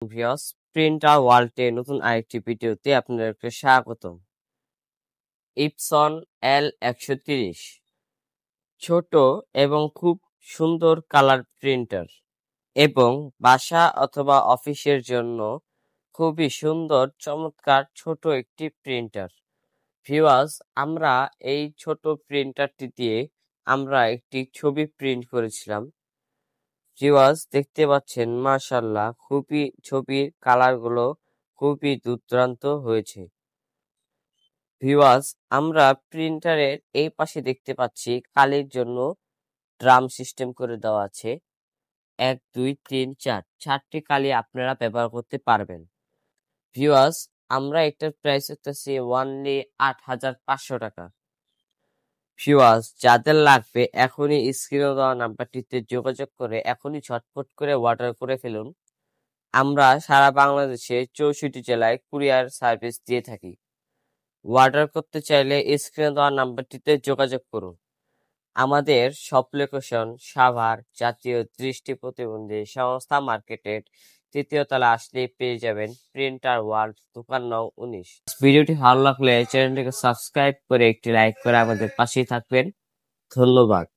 Viewers, printer ওয়ার্ল্ডে নতুন আরেকটি ভিডিওতে আপনাদেরকে স্বাগতম। ইপসন L130 ছোট এবং খুব সুন্দর কালার প্রিন্টার এবং বাসা অথবা অফিসের জন্য খুবই সুন্দর চমৎকার ছোট একটি প্রিন্টার। ভিউয়ার্স, আমরা এই ছোট প্রিন্টারটি দিয়ে আমরা একটি ছবি প্রিন্ট করেছিলাম। ভিউয়ার্স, দেখতে পাচ্ছেন মাশাআল্লাহ খুবই ছবির কালারগুলো খুবই দুর্দান্ত হয়েছে। ভিউয়ার্স, আমরা প্রিন্টারের এই পাশে দেখতে পাচ্ছি কালির জন্য ড্রাম সিস্টেম করে দেওয়া আছে। 1 2 3 4 4টি কালি আপনারা ব্যবহার করতে পারবেন। ভিউয়ার্স, আমরা এটার প্রাইস হচ্ছে অনলি ৮৫০০ টাকা। ভিউয়ার্স, যাদের লাগবে এখনই স্ক্রিনে দেওয়া নাম্বারটিতে যোগাযোগ করে এখনই ঝটপট করে অর্ডার করে ফেলুন। আমরা সারা বাংলাদেশে ৬৪ জেলায় কুরিয়ার সার্ভিস দিয়ে থাকি। অর্ডার করতে চাইলে স্ক্রিনে দেওয়া নাম্বারটিতে যোগাযোগ করুন। আমাদের শপ লোকেশন সাভার জাতীয় দৃষ্টি প্রতিবন্ধী সংস্থা মার্কেটের ৩য় তলা আসলেই পেয়ে যাবেন প্রিন্টার ওয়ার্ল্ড, দোকান নং ১৯। ভিডিওটি ভালো লাগলে চ্যানেলটিকে সাবস্ক্রাইব করে একটি লাইক করে আমাদের পাশেই থাকবেন। ধন্যবাদ।